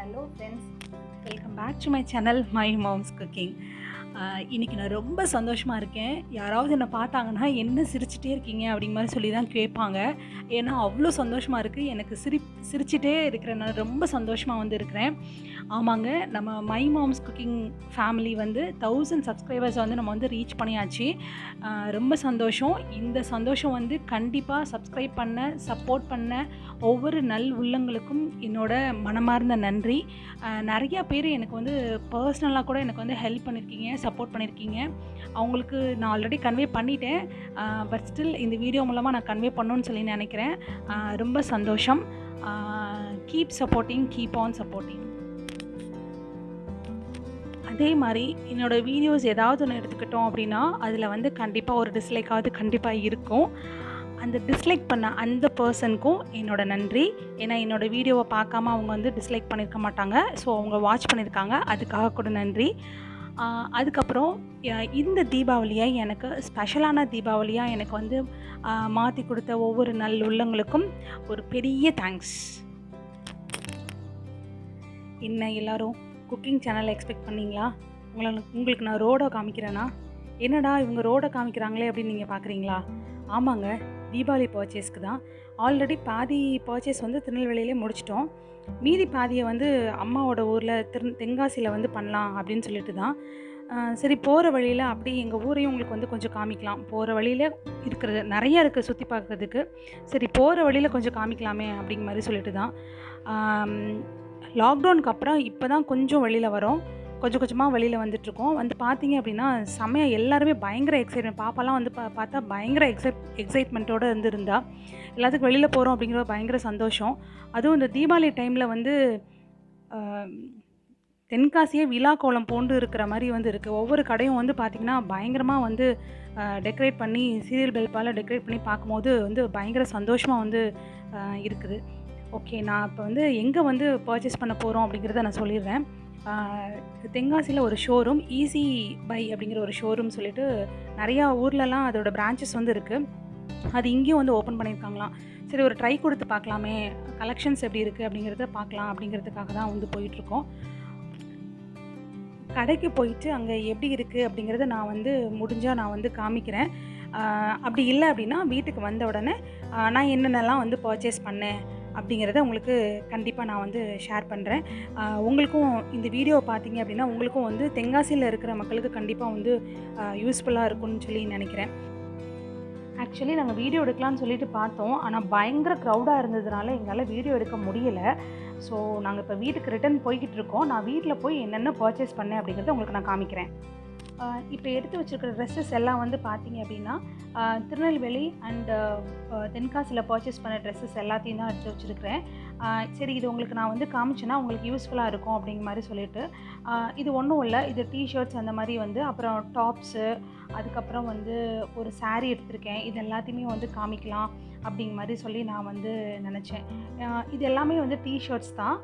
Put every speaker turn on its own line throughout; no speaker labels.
Hello friends, welcome back to my channel My Mom's Cooking. இன்றைக்கி நான் ரொம்ப சந்தோஷமாக இருக்கேன். யாராவது என்னை பார்த்தாங்கன்னா என்ன சிரிச்சிட்டே இருக்கீங்க அப்படிங்கிற மாதிரி சொல்லி தான் கேட்பாங்க. ஏன்னா அவ்வளோ சந்தோஷமாக இருக்குது. எனக்கு சிரிச்சிட்டே இருக்கிறேன். நான் ரொம்ப சந்தோஷமாக இருக்கிறேன். ஆமாங்க, நம்ம my moms cooking family 1000 subscribers நம்ம ரீச் பண்ணியாச்சு. ரொம்ப சந்தோஷம். இந்த சந்தோஷம் கண்டிப்பாக சப்ஸ்கிரைப் பண்ண, சப்போர்ட் பண்ண ஒவ்வொரு நல் உள்ளங்களுக்கும் என்னோட மனமார்ந்த நன்றி. நிறையா பேர் எனக்கு பர்சனலாக கூட எனக்கு ஹெல்ப் பண்ணியிருக்கீங்க, சப்போர்ட் பண்ணியிருக்கீங்க. அவங்களுக்கு நான் ஆல்ரெடி கன்வே பண்ணிட்டேன். பட் ஸ்டில் இந்த வீடியோ மூலமாக நான் கன்வே பண்ணணுன்னு சொல்லி நினைக்கிறேன். ரொம்ப சந்தோஷம். Keep supporting, keep on supporting. அதே மாதிரி என்னோடய வீடியோஸ் ஏதாவது ஒன்று எடுத்துக்கிட்டோம் அப்படின்னா அதில் கண்டிப்பாக ஒரு டிஸ்லைக்காவது கண்டிப்பாக இருக்கும். அந்த டிஸ்லைக் பண்ண அந்த பர்சனுக்கும் என்னோடய நன்றி. ஏன்னா என்னோடய வீடியோவை பார்க்காம அவங்க டிஸ்லைக் பண்ணியிருக்க மாட்டாங்க. ஸோ அவங்க வாட்ச் பண்ணியிருக்காங்க, அதுக்காக கூட நன்றி. அதுக்கப்புறம் இந்த தீபாவளியை எனக்கு ஸ்பெஷலான தீபாவளியாக எனக்கு மாற்றி கொடுத்த ஒவ்வொரு நல் உள்ளங்களுக்கும் ஒரு பெரிய தேங்க்ஸ். என்ன எல்லோரும் குக்கிங் சேனலை எக்ஸ்பெக்ட் பண்ணிங்களா? உங்களுக்கு நான் ரோடை காமிக்கிறேன்னா என்னடா இவங்க ரோடை காமிக்கிறாங்களே அப்படின்னு நீங்கள் பார்க்குறீங்களா? ஆமாங்க, தீபாவளி பர்ச்சேஸ்க்கு தான். ஆல்ரெடி பாதி பர்ச்சேஸ் திருநெல்வேலியிலே முடிச்சிட்டோம். மீதி பாதியை அம்மாவோட ஊரில் தென்காசியில் பண்ணலாம் அப்படின்னு சொல்லிட்டு தான். சரி, போகிற வழியில் அப்படி எங்கள் ஊரையும் உங்களுக்கு கொஞ்சம் காமிக்கலாம். போகிற வழியில் இருக்கிறது நிறையா இருக்குது சுற்றி பார்க்குறதுக்கு. சரி, போகிற வழியில் கொஞ்சம் காமிக்கலாமே அப்படிங்கிற மாதிரி சொல்லிட்டு தான். லாக்டவுனுக்கு அப்புறம் இப்போ தான் கொஞ்சம் வெளியில் வரோம். கொஞ்சம் கொஞ்சமாக வெளியில் வந்துட்டுருக்கோம். பார்த்தீங்க அப்படின்னா செம்மையாக எல்லாருமே பயங்கர எக்ஸைட்மெண்ட். பாப்பாலாம் பார்த்தா பயங்கர எக்ஸைட்மெண்ட்டோடு இருந்தா. எல்லாத்துக்கும் வெளியில் போகிறோம் அப்படிங்கிற பயங்கர சந்தோஷம். அதுவும் இந்த தீபாவளி டைமில் தென்காசியே விழா கோலம் போண்டு இருக்கிற மாதிரி இருக்குது. ஒவ்வொரு கடையும் பார்த்திங்கன்னா பயங்கரமாக டெக்கரேட் பண்ணி சீரியல் பெல்பால் டெக்கரேட் பண்ணி பார்க்கும்போது பயங்கர சந்தோஷமாக இருக்குது. ஓகே, நான் இப்போ எங்கே பர்ச்சேஸ் பண்ண போகிறோம் அப்படிங்கிறத நான் சொல்லிடுறேன். தென்காசியில் ஒரு ஷோரூம், ஈஸி பை அப்படிங்கிற ஒரு ஷோரூம் சொல்லிட்டு நிறையா ஊர்லலாம் அதோட பிரான்ச்சஸ் இருக்குது. அது இங்கேயும் ஓப்பன் பண்ணியிருக்காங்களாம். சரி, ஒரு ட்ரை கொடுத்து பார்க்கலாமே, கலெக்ஷன்ஸ் எப்படி இருக்குது அப்படிங்கிறத பார்க்கலாம் அப்படிங்கிறதுக்காக தான் போயிட்டுருக்கோம். கடைக்கு போயிட்டு அங்கே எப்படி இருக்குது அப்படிங்கிறத நான் முடிஞ்சால் நான் காமிக்கிறேன். அப்படி இல்லை அப்படின்னா வீட்டுக்கு வந்த உடனே நான் என்னென்னலாம் பர்ச்சேஸ் பண்ணேன் அப்படிங்கிறத உங்களுக்கு கண்டிப்பாக நான் ஷேர் பண்ணுறேன். உங்களுக்கும் இந்த வீடியோவை பார்த்தீங்க அப்படின்னா உங்களுக்கும் தென்காசியில் இருக்கிற மக்களுக்கு கண்டிப்பாக யூஸ்ஃபுல்லாக இருக்கும்னு சொல்லி நினைக்கிறேன். ஆக்சுவலி நாங்கள் வீடியோ எடுக்கலாம்னு சொல்லிட்டு பார்த்தோம். ஆனால் பயங்கர க்ரௌடாக இருந்ததுனால எங்களால் வீடியோ எடுக்க முடியலை. ஸோ நாங்கள் இப்போ வீட்டுக்கு ரிட்டர்ன் போய்கிட்டு இருக்கோம். நான் வீட்டில் போய் என்னென்ன பர்ச்சேஸ் பண்ணேன் அப்படிங்கிறத உங்களுக்கு நான் காமிக்கிறேன். இப்போ எடுத்து வச்சுருக்கிற ட்ரெஸ்ஸஸ் எல்லாம் பார்த்தீங்க அப்படின்னா திருநெல்வேலி அண்டு தென்காசியில் பர்ச்சேஸ் பண்ண ட்ரெஸ்ஸஸ் எல்லாத்தையும் தான் எடுத்து வச்சுருக்கிறேன். சரி, இது உங்களுக்கு நான் காமிச்சேன்னா உங்களுக்கு யூஸ்ஃபுல்லாக இருக்கும் அப்படிங்கிற மாதிரி சொல்லிட்டு, இது ஒன்றும் இல்லை, இது டிஷர்ட்ஸ் அந்த மாதிரி அப்புறம் டாப்ஸு, அதுக்கப்புறம் ஒரு சாரீ எடுத்திருக்கேன். இது எல்லாத்தையுமே காமிக்கலாம் அப்படிங்கிற மாதிரி சொல்லி நான் நினச்சேன். இது எல்லாமே டிஷர்ட்ஸ் தான்.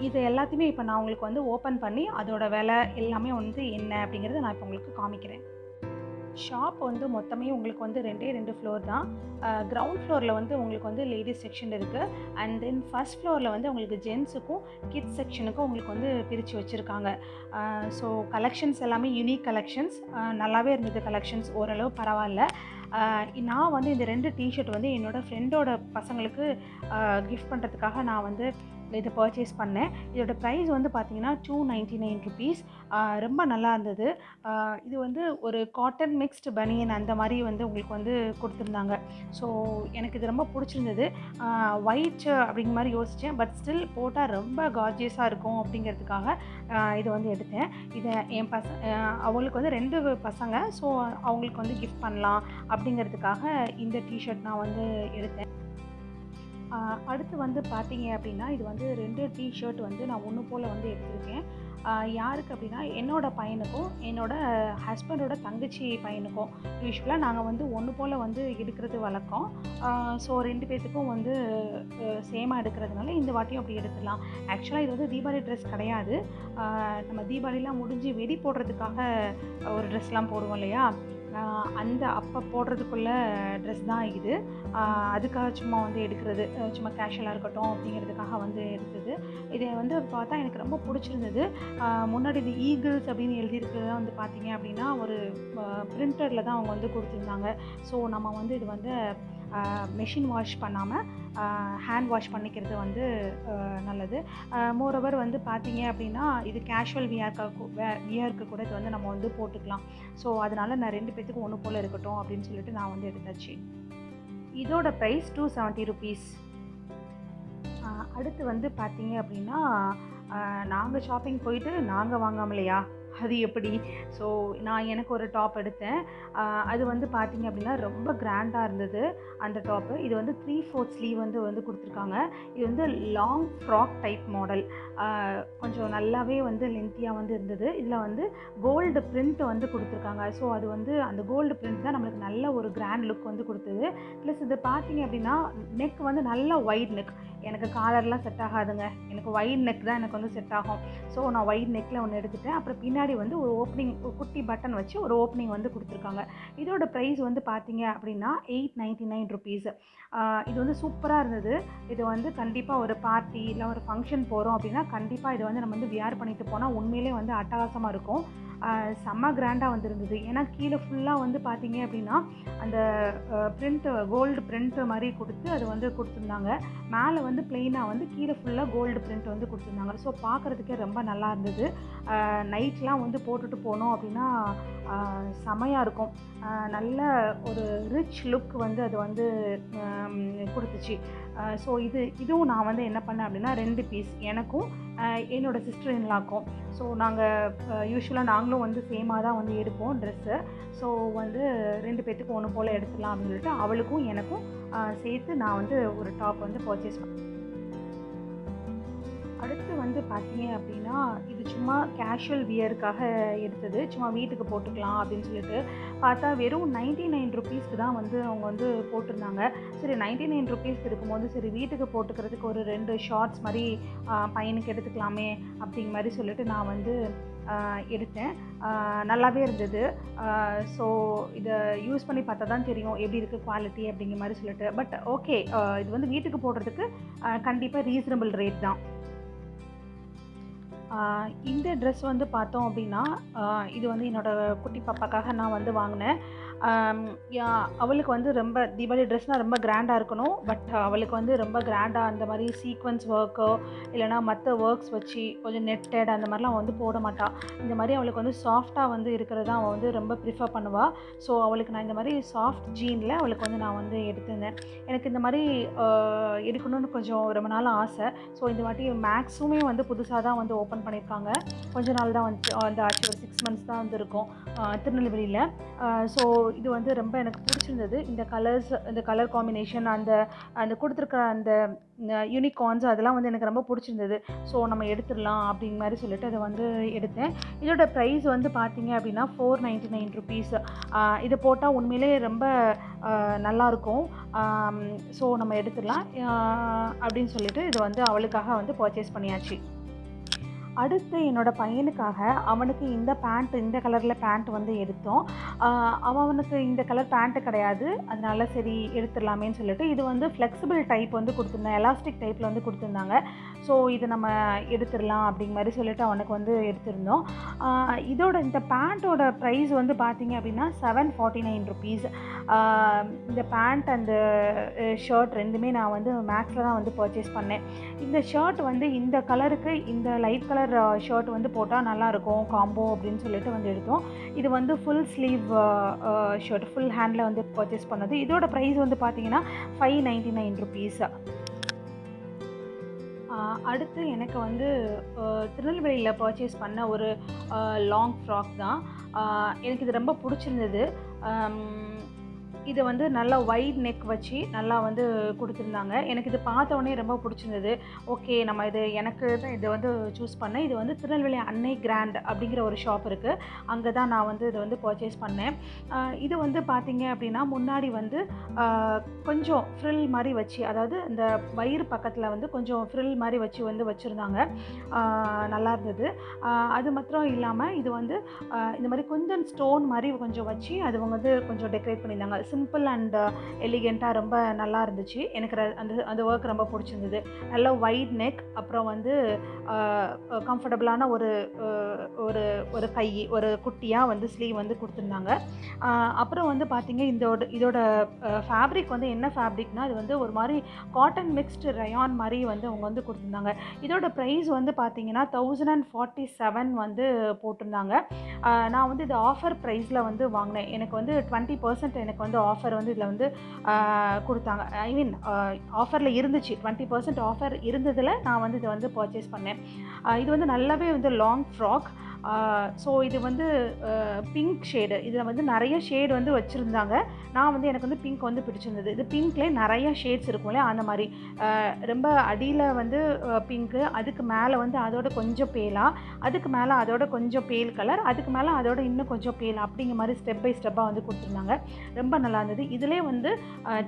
இது எல்லாத்தையுமே இப்போ நான் உங்களுக்கு ஓப்பன் பண்ணி அதோட விலை எல்லாமே என்ன அப்படிங்கிறத நான் இப்போ உங்களுக்கு காமிக்கிறேன். ஷாப் மொத்தமே உங்களுக்கு 2 ஃப்ளோர் தான். கிரவுண்ட் ஃப்ளோரில் உங்களுக்கு லேடிஸ் செக்ஷன் இருக்குது. அண்ட் தென் ஃபஸ்ட் ஃப்ளோரில் உங்களுக்கு ஜென்ஸுக்கும் கிட்ஸ் செக்ஷனுக்கும் உங்களுக்கு பிரித்து வச்சுருக்காங்க. ஸோ கலெக்ஷன்ஸ் எல்லாமே யூனிக் கலெக்ஷன்ஸ். நல்லாவே இருந்தது கலெக்ஷன்ஸ், ஓரளவு பரவாயில்ல. நான் இந்த 2 டிஷர்ட் என்னோடய ஃப்ரெண்டோட பசங்களுக்கு கிஃப்ட் பண்ணுறதுக்காக நான் இதை பர்ச்சேஸ் பண்ணேன். இதோட ப்ரைஸ் பார்த்தீங்கன்னா 299 ருபீஸ். ரொம்ப நல்லா இருந்தது. இது ஒரு காட்டன் மிக்ஸ்டு பனியன் அந்த மாதிரி உங்களுக்கு கொடுத்துருந்தாங்க. ஸோ எனக்கு இது ரொம்ப பிடிச்சிருந்தது. ஒயிட் அப்படிங்கிற மாதிரி யோசித்தேன். பட் ஸ்டில் போட்டால் ரொம்ப கார்ஜியஸாக இருக்கும் அப்படிங்கிறதுக்காக இது எடுத்தேன். இதை என் அவங்களுக்கு 2 பசங்க. ஸோ அவங்களுக்கு கிஃப்ட் பண்ணலாம் அப்படிங்கிறதுக்காக இந்த டிஷர்ட் நான் எடுத்தேன். அடுத்து பார்த்தீங்க அப்படின்னா இது 2 டிஷர்ட் நான் ஒன்று போல் எடுத்திருக்கேன். யாருக்கு அப்படின்னா என்னோடய பையனுக்கும் என்னோடய ஹஸ்பண்டோட தங்கச்சி பையனுக்கும். யூஸ்வலாக நாங்கள் ஒன்று போல் எடுக்கிறது வழக்கம். ஸோ 2 பேர்த்துக்கும் சேமாக எடுக்கிறதுனால இந்த வாட்டியும் அப்படி எடுத்துடலாம். ஆக்சுவலாக இது தீபாவளி ட்ரெஸ் கிடையாது. நம்ம தீபாவளிலாம் முடிஞ்சு வெடி போடுறதுக்காக ஒரு ட்ரெஸ்லாம் போடுவோம் இல்லையா, அந்த அப்போ போடுறதுக்குள்ள ட்ரெஸ் தான் இது. அதுக்காக சும்மா வந்து எடுக்கிறது, சும்மா கேஷுவலாக இருக்கட்டும் அப்படிங்கிறதுக்காக வந்து எடுத்தது. இதை வந்து பார்த்தா எனக்கு ரொம்ப பிடிச்சிருந்தது. முன்னாடி இது ஈகிள்ஸ் அப்படின்னு எழுதியிருக்கிறத வந்து பார்த்தீங்க அப்படின்னா ஒரு பிரிண்டரில் தான் அவங்க வந்து கொடுத்துருந்தாங்க. ஸோ நம்ம வந்து இது வந்து மெஷின் வாஷ் பண்ணாமல் ஹேண்ட் வாஷ் பண்ணிக்கிறது வந்து நல்லது. மோரோவர் வந்து பார்த்தீங்க அப்படின்னா இது கேஷுவல் வியருக்கு கூட இது வந்து நம்ம வந்து போட்டுக்கலாம். ஸோ அதனால் நான் 2 பேத்துக்கும் ஒன்று போல் இருக்கட்டும் அப்படின்னு சொல்லிட்டு நான் வந்து எடுத்தாச்சு. இதோட ப்ரைஸ் 270 ருபீஸ். அடுத்து வந்து பார்த்தீங்க அப்படின்னா நாங்கள் ஷாப்பிங் போயிட்டு நாங்கள் வாங்காமலையா அது எப்படி? ஸோ நான் எனக்கு ஒரு டாப் எடுத்தேன். அது வந்து பார்த்திங்க அப்படின்னா ரொம்ப கிராண்டாக இருந்தது அந்த டாப்பு. இது வந்து 3/4 ஸ்லீவ் வந்து கொடுத்துருக்காங்க. இது வந்து லாங் ஃப்ராக் டைப் மாடல். கொஞ்சம் நல்லாவே வந்து லென்த்தியாக வந்து இருந்தது. இதில் வந்து கோல்டு பிரிண்ட் வந்து கொடுத்துருக்காங்க. ஸோ அது வந்து அந்த கோல்டு பிரிண்ட் தான் நம்மளுக்கு நல்ல ஒரு கிராண்ட் லுக் வந்து கொடுத்தது. ப்ளஸ் இது பார்த்திங்க அப்படின்னா நெக் வந்து நல்ல வைட் நெக். எனக்கு காலர்லாம் செட் ஆகாதுங்க, எனக்கு வைட் நெக் தான் எனக்கு வந்து செட் ஆகும். ஸோ நான் வைட் நெக்கில் ஒன்று எடுத்துட்டேன். அப்புறம் பின்னாடி வந்து ஒரு ஓப்பனிங், ஒரு குட்டி பட்டன் வச்சு ஒரு ஓப்பனிங் வந்து கொடுத்துருக்காங்க. இதோட ப்ரைஸ் வந்து பார்த்தீங்க அப்படின்னா 899 ருபீஸ். இது வந்து சூப்பராக இருந்தது. இது வந்து கண்டிப்பாக ஒரு பார்ட்டி இல்லை ஒரு ஃபங்க்ஷன் போகிறோம் அப்படின்னா கண்டிப்பாக இதை வந்து நம்ம வந்து வியர் பண்ணிட்டு போனால் உண்மையிலே வந்து அட்டகாசமாக இருக்கும். செம்ம கிராண்டாக வந்துருந்தது. ஏன்னா கீழே ஃபுல்லாக வந்து பார்த்தீங்க அப்படின்னா அந்த பிரிண்ட்டு, கோல்டு பிரிண்ட்டு மாதிரி கொடுத்து அது வந்து கொடுத்துருந்தாங்க. மேலே வந்து பிளெயினாக வந்து கீழே ஃபுல்லாக கோல்டு பிரிண்ட் வந்து கொடுத்துருந்தாங்க. ஸோ பார்க்குறதுக்கே ரொம்ப நல்லா இருந்தது. நைட்லாம் வந்து போட்டுட்டு போனோம் அப்படின்னா செமையாக இருக்கும். நல்ல ஒரு ரிச் லுக் வந்து அது வந்து கொடுத்துச்சு. ஸோ இதுவும் நான் வந்து என்ன பண்ணேன் அப்படின்னா 2 பீஸ் எனக்கும் என்னோடய சிஸ்டர் இன்லாக்கும். ஸோ நாங்கள் யூஸ்வலாக நாங்களும் வந்து சேமாக தான் வந்து எடுப்போம் ட்ரெஸ்ஸு. ஸோ வந்து 2 பேர்த்துக்கும் ஒன்று போல் எடுத்துடலாம் அப்படின்னு சொல்லிட்டு அவளுக்கும் எனக்கும் சேர்த்து நான் வந்து ஒரு டாப் வந்து பர்ச்சேஸ் பண்ணேன். அடுத்து வந்து பார்த்தீங்க அப்படின்னா இது சும்மா கேஷுவல் வியருக்காக எடுத்தது. சும்மா வீட்டுக்கு போட்டுக்கலாம் அப்படின்னு சொல்லிட்டு பார்த்தா வெறும் 99 ருபீஸ்க்கு தான் வந்து அவங்க வந்து போட்டிருந்தாங்க. சரி 99 ருபீஸ்க்கு இருக்கும்போது சரி வீட்டுக்கு போட்டுக்கிறதுக்கு ஒரு 2 ஷார்ட்ஸ் மாதிரி பையனுக்கு எடுத்துக்கலாமே அப்படிங்கிற மாதிரி சொல்லிட்டு நான் வந்து எடுத்தேன். நல்லாவே இருந்தது. ஸோ இதை யூஸ் பண்ணி பார்த்தா தான் தெரியும் எப்படி இருக்குது குவாலிட்டி அப்படிங்கிற மாதிரி சொல்லிட்டு. பட் ஓகே, இது வந்து வீட்டுக்கு போடுறதுக்கு கண்டிப்பாக ரீசனபிள் ரேட் தான். இந்த ட்ரெஸ் வந்து பார்த்தோம் அப்படின்னா இது வந்து என்னோடய குட்டி பாப்பாக்காக நான் வந்து வாங்கினேன். அவளுக்கு வந்து ரொம்ப தீபாவளி ட்ரெஸ்னால் ரொம்ப கிராண்டாக இருக்கணும். பட் அவளுக்கு வந்து ரொம்ப கிராண்டாக அந்த மாதிரி சீக்வன்ஸ் ஒர்க்கோ இல்லைனா மற்ற ஒர்க்ஸ் வச்சு கொஞ்சம் நெட்டட் அந்த மாதிரிலாம் வந்து போட மாட்டாள். இந்த மாதிரி அவளுக்கு வந்து சாஃப்டாக வந்து இருக்கிறது தான் அவள் வந்து ரொம்ப ப்ரிஃபர் பண்ணுவாள். ஸோ அவளுக்கு நான் இந்த மாதிரி சாஃப்ட் ஜீனில் அவளுக்கு வந்து நான் வந்து எடுத்திருந்தேன். எனக்கு இந்த மாதிரி எடுக்கணும்னு கொஞ்சம் ரொம்ப நாள் ஆசை. ஸோ இந்த வாட்டி மேக்ஸுமே வந்து புதுசாக தான் வந்து ஓப்பன் பண்ணியிருக்காங்க. கொஞ்ச நாள் தான் வந்து ஆச்சு, ஒரு 6 மந்த்ஸ் தான் வந்து இருக்கும் திருநெல்வேலியில். ஸோ இது வந்து ரொம்ப எனக்கு பிடிச்சிருந்தது. இந்த கலர்ஸ், இந்த கலர் காம்பினேஷன், அந்த கொடுத்துருக்க அந்த யூனிகார்ன்ஸ் அதெல்லாம் வந்து எனக்கு ரொம்ப பிடிச்சிருந்தது. ஸோ நம்ம எடுத்துடலாம் அப்படிங்கிற மாதிரி சொல்லிட்டு அதை வந்து எடுத்தேன். இதோட ப்ரைஸ் வந்து பார்த்தீங்க அப்படின்னா 499 ருபீஸ். இது போட்டால் உண்மையிலே ரொம்ப நல்லாயிருக்கும். ஸோ நம்ம எடுத்துடலாம் அப்படின்னு சொல்லிட்டு இது வந்து அவளுக்காக வந்து பர்ச்சேஸ் பண்ணியாச்சு. அடுத்து என்னோடய பையனுக்காக அவனுக்கு இந்த கலரில் பேண்ட் வந்து எடுத்தோம். அவனுக்கு இந்த கலர் பேண்ட்டு கிடையாது, அதனால சரி எடுத்துடலாமேன்னு சொல்லிட்டு இது வந்து ஃப்ளெக்சிபிள் டைப் வந்து கொடுத்துருந்தேன், எலாஸ்டிக் டைப்பில் வந்து கொடுத்துருந்தாங்க. ஸோ இது நம்ம எடுத்துடலாம் அப்படிங்கிற மாதிரி சொல்லிட்டு அவனுக்கு வந்து எடுத்திருந்தோம். இந்த பேண்ட்டோட ப்ரைஸ் வந்து பார்த்திங்க அப்படின்னா 749 ருபீஸ். இந்த பேண்ட் அந்த ஷர்ட் ரெண்டுமே நான் வந்து மேக்ஸில் தான் வந்து பர்ச்சேஸ் பண்ணேன். இந்த ஷர்ட் வந்து இந்த கலருக்கு இந்த லைட் கலர் ஷர்ட் வந்து போட்டால் நல்லாயிருக்கும் காம்போ அப்படின்னு சொல்லிட்டு வந்து எடுத்தோம். இது வந்து full sleeve shirt, full handle வந்து பர்ச்சேஸ் பண்ணது. இதோட ப்ரைஸ் வந்து பார்த்திங்கன்னா 599 ருபீஸ். அடுத்து எனக்கு வந்து திருநெல்வேலியில் பர்ச்சேஸ் பண்ண ஒரு லாங் ஃப்ராக் தான். எனக்கு இது ரொம்ப பிடிச்சிருந்தது. இது வந்து நல்லா வைட் நெக் வச்சு நல்லா வந்து கொடுத்துருந்தாங்க. எனக்கு இது பார்த்த உடனே ரொம்ப பிடிச்சிருந்தது. ஓகே, நம்ம எனக்கு தான் இது வந்து சூஸ் பண்ணேன். இது வந்து திருநெல்வேலி அன்னை கிராண்ட் அப்படிங்கிற ஒரு ஷாப் இருக்குது. அங்கே தான் நான் வந்து இதை வந்து பர்ச்சேஸ் பண்ணேன். இது வந்து பார்த்தீங்க அப்படின்னா முன்னாடி வந்து கொஞ்சம் ஃப்ரில் மாதிரி வச்சு, அதாவது இந்த வயிறு பக்கத்தில் வந்து கொஞ்சம் ஃப்ரில் மாதிரி வச்சு வந்து வச்சுருந்தாங்க. நல்லா இருந்தது. அது மாத்திரம் இல்லாமல் இது வந்து இந்த மாதிரி கொஞ்சம் ஸ்டோன் மாதிரி கொஞ்சம் வச்சு அது வந்து கொஞ்சம் டெக்கரேட் பண்ணியிருந்தாங்க. சிம்பிள் அண்ட் எலிகெண்ட்டாக ரொம்ப நல்லா இருந்துச்சு. எனக்கு அந்த ஒர்க் ரொம்ப பிடிச்சிருந்தது. நல்ல வைட் நெக், அப்புறம் வந்து கம்ஃபர்டபுளான ஒரு ஒரு ஒரு கை, ஒரு குட்டியாக வந்து ஸ்லீவ் வந்து கொடுத்துருந்தாங்க. அப்புறம் வந்து பார்த்தீங்க இதோட ஃபேப்ரிக் வந்து என்ன ஃபேப்ரிக்னால் இது வந்து ஒரு மாதிரி காட்டன் மிக்ஸ்டு ரயான் மாதிரி வந்து அவங்க வந்து கொடுத்துருந்தாங்க. இதோட ப்ரைஸ் வந்து பார்த்தீங்கன்னா 1047 வந்து போட்டிருந்தாங்க. நான் வந்து இது ஆஃபர் ப்ரைஸில் வந்து வாங்கினேன். எனக்கு வந்து 20% எனக்கு வந்து ஆஃபர் வந்து இதில் வந்து கொடுத்தாங்க. ஐ மீன் ஆஃபரில் இருந்துச்சு. 20% ஆஃபர் இருந்ததில் நான் வந்து இதை வந்து பர்ச்சேஸ் பண்ணேன். இது வந்து நல்லாவே வந்து லாங் ஃப்ராக். ஸோ இது வந்து பிங்க் ஷேடு. இதில் வந்து நிறைய ஷேடு வந்து வச்சுருந்தாங்க. நான் வந்து எனக்கு வந்து பிங்க் வந்து பிடிச்சிருந்தது. இது பிங்க்லேயே நிறைய ஷேட்ஸ் இருக்கும் இல்லையா, அந்த மாதிரி ரொம்ப அடியில் வந்து பிங்க்கு, அதுக்கு மேலே வந்து அதோட கொஞ்சம் பேலாக, அதுக்கு மேலே அதோட கொஞ்சம் பேல் கலர், அதுக்கு மேலே அதோட இன்னும் கொஞ்சம் பேல், அப்படிங்கிற மாதிரி ஸ்டெப் பை ஸ்டெப்பாக வந்து கொடுத்துருந்தாங்க. ரொம்ப நல்லா இருந்தது. இதிலே வந்து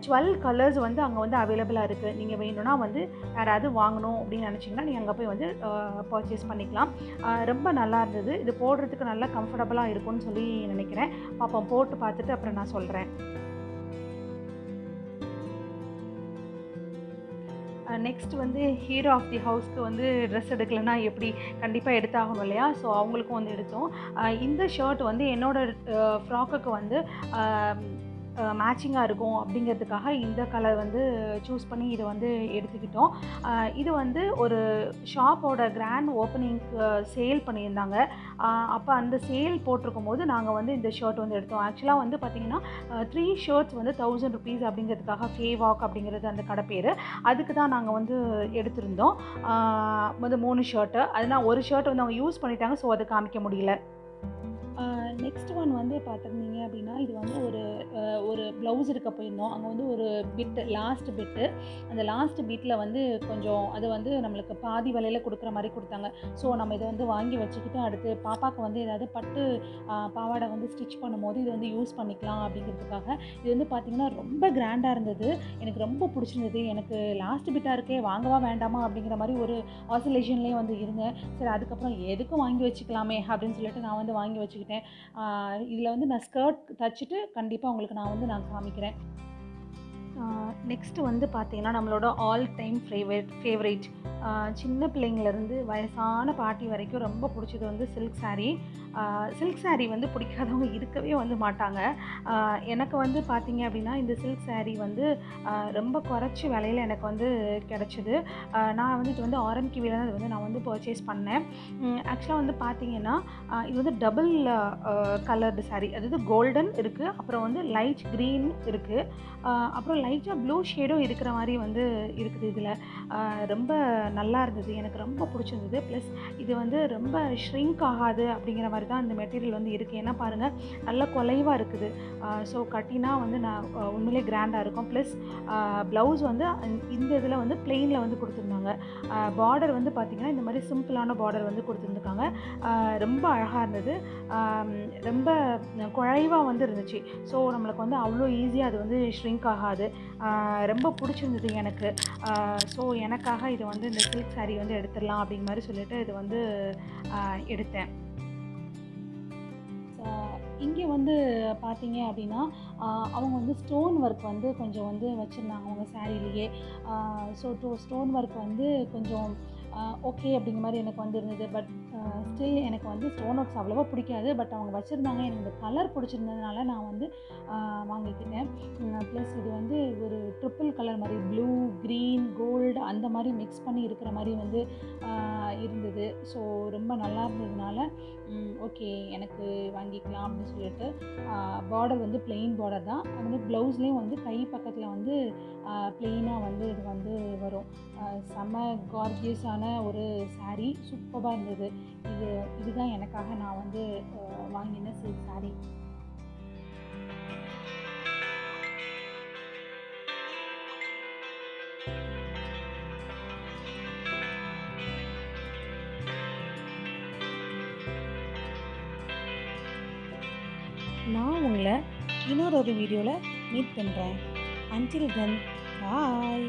12 கலர்ஸ் வந்து அங்கே வந்து அவைலபிளாக இருக்குது. நீங்கள் வேணும்னா வந்து யாராவது வாங்கணும் அப்படின்னு நினச்சிங்கன்னா நீங்கள் அங்கே போய் வந்து பர்ச்சேஸ் பண்ணிக்கலாம். ரொம்ப நல்லா இருந்தது. இது போடுறதுக்கு நல்லா கம்ஃபர்டபுளாக இருக்கும்னு சொல்லி நினைக்கிறேன். பாப்போம், போட்டு பார்த்துட்டு அப்புறம் நான் சொல்கிறேன். நெக்ஸ்ட் வந்து ஹீரோ ஆஃப் தி ஹவுஸ்க்கு வந்து ட்ரெஸ் எடுக்கலைன்னா எப்படி, கண்டிப்பாக எடுத்தாகணும் இல்லையா? ஸோ அவங்களுக்கும் வந்து எடுத்தோம். இந்த ஷர்ட் வந்து என்னோடய ஃப்ராக்குக்கு வந்து மேட்சிங்காக இருக்கும் அப்படிங்கிறதுக்காக இந்த கலர் வந்து சூஸ் பண்ணி இதை வந்து எடுத்துக்கிட்டோம். இது வந்து ஒரு ஷாப்போட கிராண்ட் ஓப்பனிங்க்கு சேல் பண்ணியிருந்தாங்க. அப்போ அந்த சேல் போட்டிருக்கும் போது நாங்கள் வந்து இந்த ஷர்ட் வந்து எடுத்தோம். ஆக்சுவலாக வந்து பார்த்திங்கன்னா 3 ஷர்ட்ஸ் வந்து 1000 rupees அப்படிங்கிறதுக்காக, ஃபேவாக் அப்படிங்கிறது அந்த கடை பேர், அதுக்கு தான் நாங்கள் வந்து எடுத்திருந்தோம். வந்து 3 ஷர்ட்டு. அதனால் ஒரு ஷர்ட் வந்து அவங்க யூஸ் பண்ணிட்டாங்க, ஸோ அதை காமிக்க முடியல. நெக்ஸ்ட் ஒன் வந்து பார்த்துருந்தீங்க அப்படின்னா இது வந்து ஒரு ப்ளவுஸ் எடுக்க போயிருந்தோம். அங்கே வந்து ஒரு லாஸ்ட் பிட்டு, அந்த லாஸ்ட் பிட்டில் வந்து கொஞ்சம் அது வந்து நம்மளுக்கு பாதி விலையில் கொடுக்குற மாதிரி கொடுத்தாங்க. ஸோ நம்ம இதை வந்து வாங்கி வச்சுக்கிட்டு அடுத்து பாப்பாவுக்கு வந்து ஏதாவது பட்டு பாவாடை வந்து ஸ்டிச் பண்ணும்போது இது வந்து யூஸ் பண்ணிக்கலாம் அப்படிங்கிறதுக்காக. இது வந்து பார்த்திங்கன்னா ரொம்ப கிராண்டாக இருந்தது. எனக்கு ரொம்ப பிடிச்சிருந்தது. எனக்கு லாஸ்ட் பிட்டாக இருக்கே, வாங்கவா வேண்டாமா அப்படிங்கிற மாதிரி ஒரு ஆசிலேஷன்லேயே வந்து இருந்தேன். சரி, அதுக்கப்புறம் எதுக்கும் வாங்கி வச்சுக்கலாமே அப்படின்னு சொல்லிட்டு நான் வந்து வாங்கி வச்சுக்கிட்டேன். இதில் வந்து நான் ஸ்கர்ட் தச்சுட்டு கண்டிப்பாக உங்களுக்கு நான் காமிக்கிறேன். நெக்ஸ்ட்டு வந்து பார்த்திங்கன்னா நம்மளோட ஆல் டைம் ஃபேவரேட் சின்ன பிள்ளைங்கள்லேருந்து வயசான பாட்டி வரைக்கும் ரொம்ப பிடிச்சது வந்து சில்க் சாரீ. சில்க் சாரீ வந்து பிடிக்காதவங்க இருக்கவே வந்து மாட்டாங்க. எனக்கு வந்து பார்த்திங்க அப்படின்னா இந்த சில்க் சாரீ வந்து ரொம்ப குறைச்சி விலையில் எனக்கு வந்து கிடச்சிது. நான் வந்து இது வந்து ஆர்எம்கேவியில் தான் இது வந்து நான் வந்து பர்ச்சேஸ் பண்ணேன். ஆக்சுவலாக வந்து பார்த்திங்கன்னா இது வந்து டபுள் கலர்டு சாரீ, அதாவது கோல்டன் இருக்குது, அப்புறம் வந்து லைட் க்ரீன் இருக்குது, அப்புறம் லைட்டாக ப்ளூ ஷேடும் இருக்கிற மாதிரி வந்து இருக்குது. இதில் ரொம்ப நல்லா இருந்தது, எனக்கு ரொம்ப பிடிச்சிருந்தது. ப்ளஸ் இது வந்து ரொம்ப ஷ்ரிங்க் ஆகாது அப்படிங்கிற மாதிரி தான் இந்த மெட்டீரியல் வந்து இருக்குது. ஏன்னா பாருங்கள், நல்ல குலைவாக இருக்குது. ஸோ கட்டினா வந்து நான் உண்மையிலே கிராண்டாக இருக்கும். ப்ளஸ் ப்ளவுஸ் வந்து இந்த இதில் வந்து பிளெயினில் வந்து கொடுத்துருந்தாங்க. பார்டர் வந்து பார்த்திங்கன்னா இந்த மாதிரி சிம்பிளான பார்டர் வந்து கொடுத்துருந்துருக்காங்க. ரொம்ப அழகாக இருந்தது. ரொம்ப குழைவாக வந்து இருந்துச்சு. ஸோ நம்மளுக்கு வந்து அவ்வளோ ஈஸியாக அது வந்து ஷ்ரிங்க் ஆகாது. ரொம்ப பிடிச்சிருந்தது எனக்கு. ஸோ எனக்காக இது வந்து இந்த சில்க் சாரீ வந்து எடுத்துடலாம் அப்படிங்கிற மாதிரி சொல்லிட்டு இது வந்து எடுத்தேன். இங்கே வந்து பார்த்தீங்க அப்படின்னா அவங்க வந்து ஸ்டோன் ஒர்க் வந்து கொஞ்சம் வந்து வச்சுருந்தாங்க அவங்க சாரீலேயே. ஸோ ஸ்டோன் ஒர்க் வந்து கொஞ்சம் ஓகே அப்படிங்கிற மாதிரி எனக்கு வந்து இருந்தது. பட் ஸ்டில் எனக்கு வந்து ஸ்டோன் ஒர்க்ஸ் அவ்வளோவா பிடிக்காது. பட் அவங்க வச்சுருந்தாங்க, எனக்கு இந்த கலர் பிடிச்சிருந்ததுனால நான் வந்து வாங்கிக்கிட்டேன். ப்ளஸ் இது வந்து ஒரு ட்ரிப்பிள் கலர் மாதிரி ப்ளூ, க்ரீன், கோல்டு அந்த மாதிரி மிக்ஸ் பண்ணி இருக்கிற மாதிரி வந்து இருந்தது. ஸோ ரொம்ப நல்லா இருந்ததுனால ஓகே எனக்கு வாங்கிக்கலாம் அப்படின்னு சொல்லிட்டு. பார்டர் வந்து பிளெயின் பார்டர் தான். அது வந்து ப்ளவுஸ்லேயும் வந்து கை பக்கத்தில் வந்து பிளெயினாக வந்து இது வந்து வரும். செம்ம கார்ஜியஸான ஒரு சாரீ, சூப்பராக இருந்தது. இதுதான் எனக்காக நான் வந்து வாங்கின சில்க் சாரீ. நான் உங்களை இன்னொரு வீடியோவில் மீட் பண்ணுறேன். அன்டில் தென் பாய்.